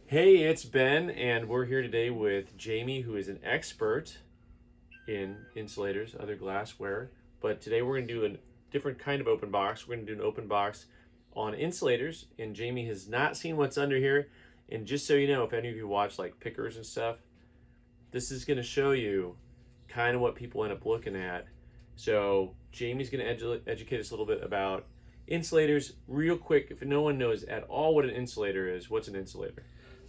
Hey, it's Ben, and we're here today with Jamie, who is an expert in insulators, other glassware. But today we're going to do a different kind of open box. We're going to do an open box on insulators, and Jamie has not seen what's under here. And just so you know, if any of you watch like pickers and stuff, this is going to show you kind of what people end up looking at. So Jamie's going to educate us a little bit about insulators real quick. If no one knows at all what an insulator is, what's an insulator?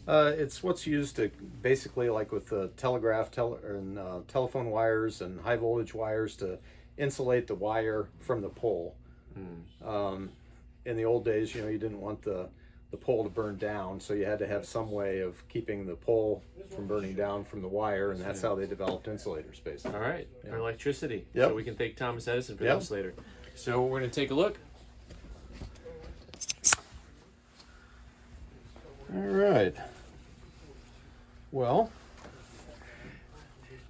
It's what's used to basically, like with the telephone wires and high voltage wires, to insulate the wire from the pole. In the old days, you didn't want the pole to burn down, so you had to have some way of keeping the pole from burning down from the wire, and that's how they developed insulators, basically. All right, or electricity. Yep. So we can thank Thomas Edison for the Yep. insulator. So we're going to take a look. All right. Well,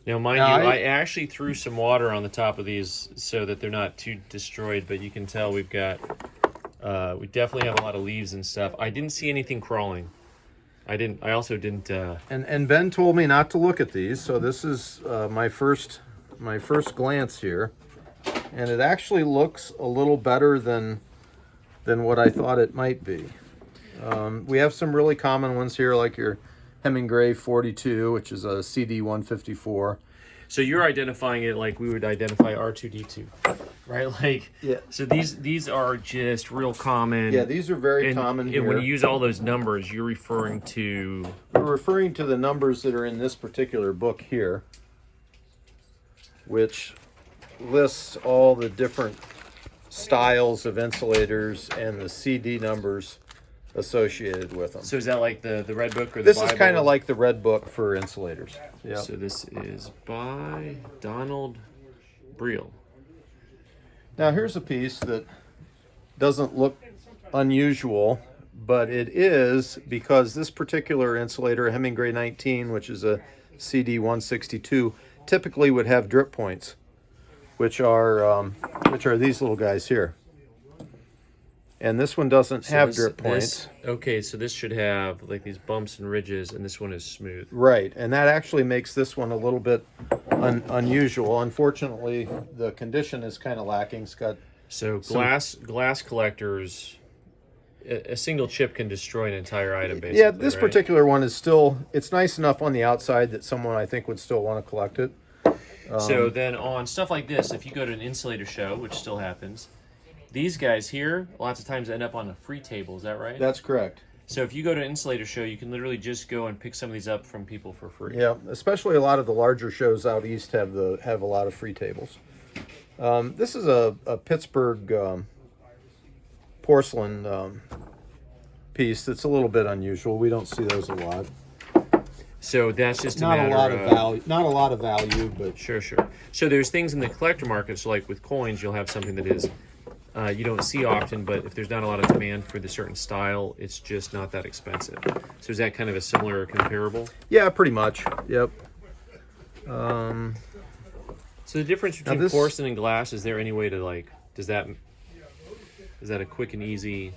Now, mind you, I actually threw some water on the top of these so that they're not too destroyed, but you can tell we definitely have a lot of leaves and stuff. I didn't see anything crawling. I also didn't. and Ben told me not to look at these, so this is my first glance here, and it actually looks a little better than what I thought it might be. We have some really common ones here, like your Hemingway 42, which is a CD 154. So you're identifying it like we would identify R2D2, right? Like, Yeah. So these are just real common. Yeah, these are very common And here. when you use all those numbers, you're referring to. We're referring to the numbers that are in this particular book here, which lists all the different styles of insulators and the CD numbers associated with them. So is that like the red book or the This Bible? is kind of like the red book for insulators. Yeah. So this is by Donald Briel. Now here's a piece that doesn't look unusual, but it is, because this particular insulator, Hemingway 19, which is a CD 162, typically would have drip points, which are these little guys here. And this one doesn't have drip points. Okay, so this should have like these bumps and ridges, and this one is smooth. Right, and that actually makes this one a little bit unusual. Unfortunately, the condition is kind of lacking. It's got glass collectors, a single chip can destroy an entire item, basically. Yeah, this right? particular one is still, it's nice enough on the outside that someone, I think, would still want to collect it. So then on stuff like this, if you go to an insulator show, which still happens, these guys here lots of times end up on a free table. Is that right? That's correct. So if you go to an insulator show, you can literally just go and pick some of these up from people for free. Yeah, especially a lot of the larger shows out east have a lot of free tables. This is a Pittsburgh porcelain piece that's a little bit unusual. We don't see those a lot. So that's just Not a a lot of value. Not a lot of value, but Sure. So there's things in the collector market. So like with coins, you'll have something that is you don't see often, but if there's not a lot of demand for the certain style, it's just not that expensive. So is that kind of a similar comparable? yeah, pretty much. Yep. So the difference between this- porcelain and glass, is there any way to like, is that a quick and easy,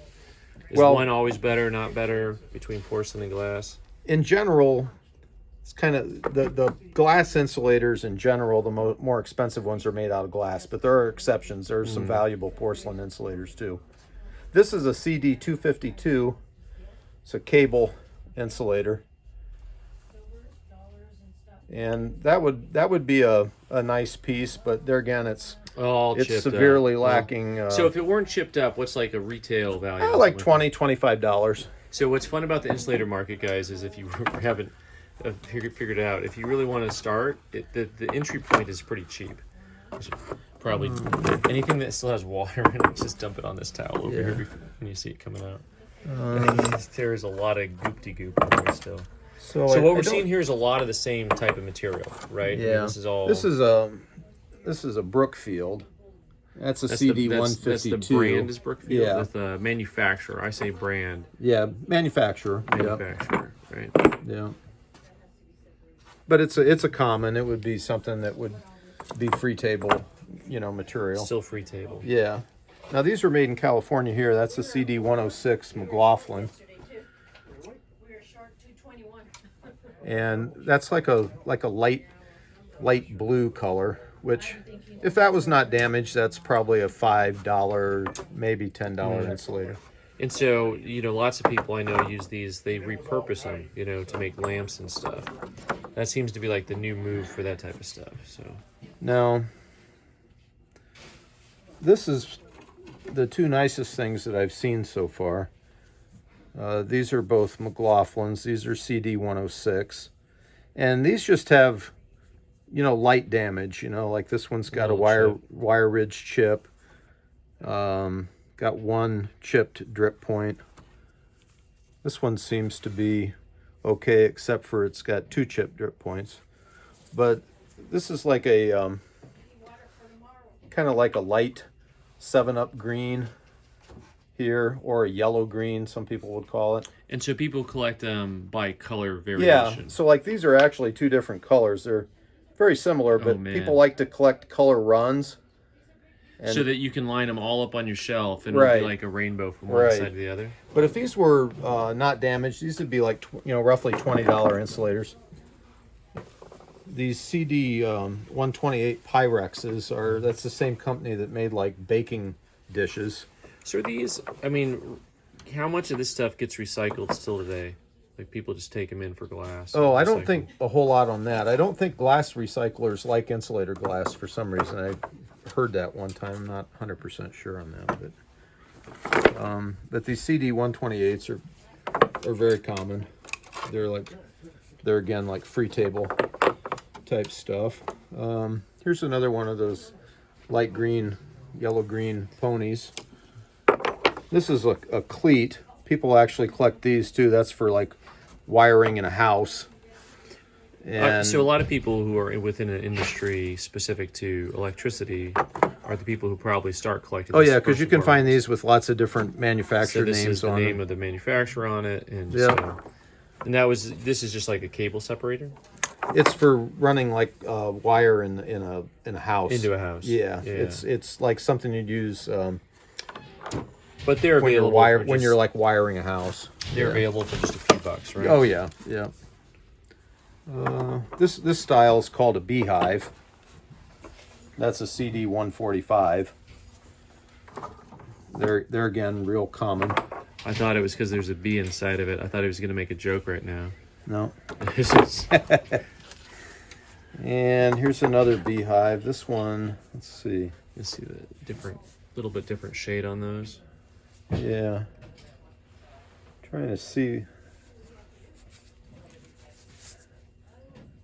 is Well- one always better, not better between porcelain and glass? In general, it's kind of the glass insulators in general, the more expensive ones are made out of glass, but there are exceptions. There are some valuable porcelain insulators too. This is a CD 252. It's a cable insulator, and that would be a nice piece, but there again, it's Chipped severely up. lacking. So if it weren't chipped up, what's like a retail value? Like $20-$25. So what's fun about the insulator market, guys, is if you haven't figured it out, if you really want to start, the entry point is pretty cheap. Probably anything that still has water in it, just dump it on this towel over here when you see it coming out. There's a lot of goop-de-goop in there still. So what we're seeing here is a lot of the same type of material, right? Yeah. I mean, this is all. This is a Brookfield. That's a CD 152. That's the brand is Brookfield. Yeah. That's the manufacturer. I say brand. Yeah, manufacturer. Manufacturer, right? Yeah. But it's a common. It would be something that would be free table, material. Still free table. Yeah. Now these are made in California here. That's a CD 106 McLaughlin. And that's like a light blue color, which if that was not damaged, that's probably a $5, maybe $10 insulator. And so, lots of people I know use these, they repurpose them, to make lamps and stuff. That seems to be like the new move for that type of stuff. So Now, this is the two nicest things that I've seen so far. These are both McLaughlin's. These are CD 106. And these just have, light damage. Like this one's got a wire ridge chip. Got one chipped drip point. This one seems to be okay, except for it's got two chipped drip points. But this is like a kind of like a light 7-Up green here, or a yellow green, some people would call it. And so people collect them by color variation. Yeah, so like these are actually two different colors. They're very similar, but people like to collect color runs. And so that you can line them all up on your shelf and it'll be like a rainbow from one side to the other. But if these were not damaged, these would be like roughly $20 insulators. These CD 128 Pyrexes that's the same company that made like baking dishes. So are these, I mean, how much of this stuff gets recycled still today? Like people just take them in for glass? Oh, I don't think a whole lot on that. I don't think glass recyclers like insulator glass for some reason. I heard that one time. I'm not 100% sure on that, but these CD 128s are very common. They're again like free table type stuff. Here's another one of those light green, yellow green ponies. This is a cleat. People actually collect these too. That's for like wiring in a house. And so a lot of people who are within an industry specific to electricity are the people who probably start collecting. Oh yeah, because you can find these with lots of different manufacturer names on them. This is the name of the manufacturer on it, and and this is just like a cable separator. It's for running like wire in a house. Into a house. Yeah. It's like something you'd use. But they're available when you're like wiring a house. They're available for just a few bucks, right? Oh yeah, yeah. This style is called a beehive. That's a CD 145. They're again real common. I thought it was because there's a bee inside of it. I thought he was going to make a joke right now. No. And here's another beehive. This one, let's see. You see the little bit different shade on those. Yeah. Trying to see.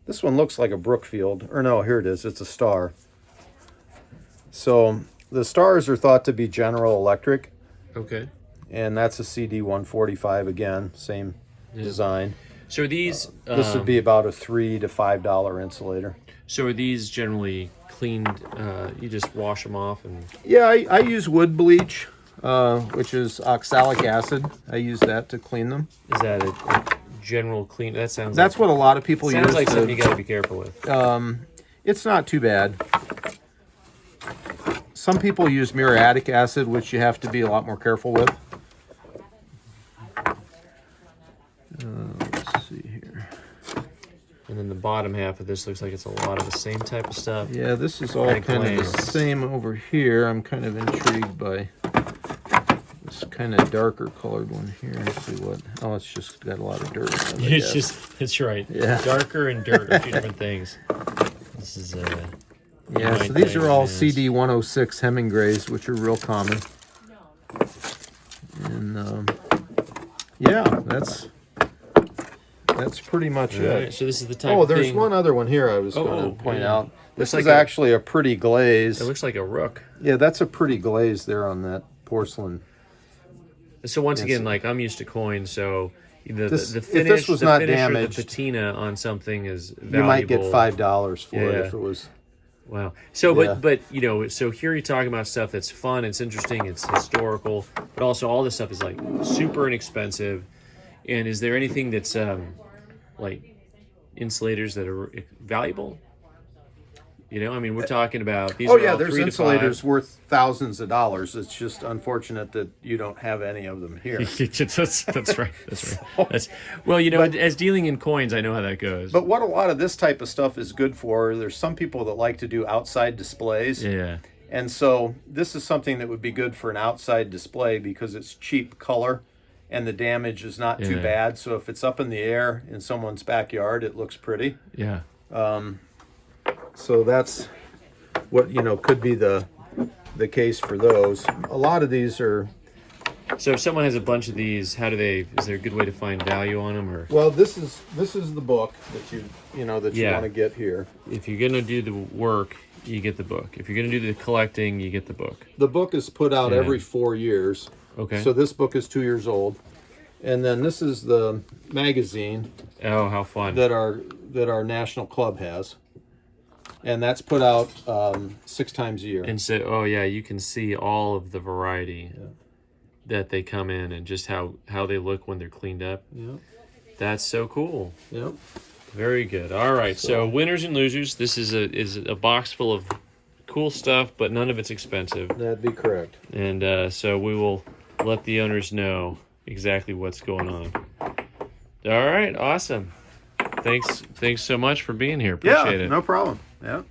This one looks like a Brookfield. Or no, here it is. It's a star. So the stars are thought to be General Electric. Okay. And that's a CD 145 again, same design. So are these... this would be about a $3 to $5 insulator. So are these generally cleaned? You just wash them off and... Yeah, I use wood bleach, which is oxalic acid. I use that to clean them. Is that a general clean? That's what a lot of people use. Sounds like something you got to be careful with. It's not too bad. Some people use muriatic acid, which you have to be a lot more careful with. Let's see here. And then the bottom half of this looks like it's a lot of the same type of stuff. Yeah, this is all kind of the same over here. I'm kind of intrigued by this kind of darker colored one here. Let's see what. Oh, it's just got a lot of dirt on it. It's right. Yeah. Darker and dirt are two different things. This is yeah, so these are all CD 106 Hemingways, which are real common. And yeah, that's pretty much it. So this is the type of thing. There's one other one here I was going to point out. This is like actually a pretty glaze. It looks like a rook. Yeah, that's a pretty glaze there on that porcelain. So once again, like I'm used to coins, so the finish, if this was not damaged, the patina on something is valuable. You might get $5 for it if it was. Wow. So, but so here you're talking about stuff that's fun, it's interesting, it's historical, but also all this stuff is like super inexpensive. And is there anything that's like insulators that are valuable? You know, I mean, we're talking about these. Oh are yeah, all there's 3 to 5. insulators worth thousands of dollars. It's just unfortunate that you don't have any of them here. that's right. That's right. Well, you know, as dealing in coins, I know how that goes. But what a lot of this type of stuff is good for, there's some people that like to do outside displays. Yeah. And so this is something that would be good for an outside display because it's cheap color and the damage is not too Yeah. bad. So if it's up in the air in someone's backyard, it looks pretty. Yeah. So that's what, could be the case for those. A lot of these are, So if someone has a bunch of these, is there a good way to find value on them, or well, this is the book that you Yeah. want to get here. if you're gonna do the work, you get the book. If you're gonna do the collecting, you get the book. The book is put out Yeah. every 4 years. Okay. So this book is 2 years old. And then this is the magazine Oh, how fun! that our national club has. And that's put out 6 times a year. And so, oh yeah, you can see all of the variety that they come in, and just how they look when they're cleaned up. Yep. That's so cool. Yep. Very good. All right. So winners and losers. This is a box full of cool stuff, but none of it's expensive. That'd be correct. And so we will let the owners know exactly what's going on. All right. Awesome. Thanks so much for being here. Appreciate it. No problem. Yeah.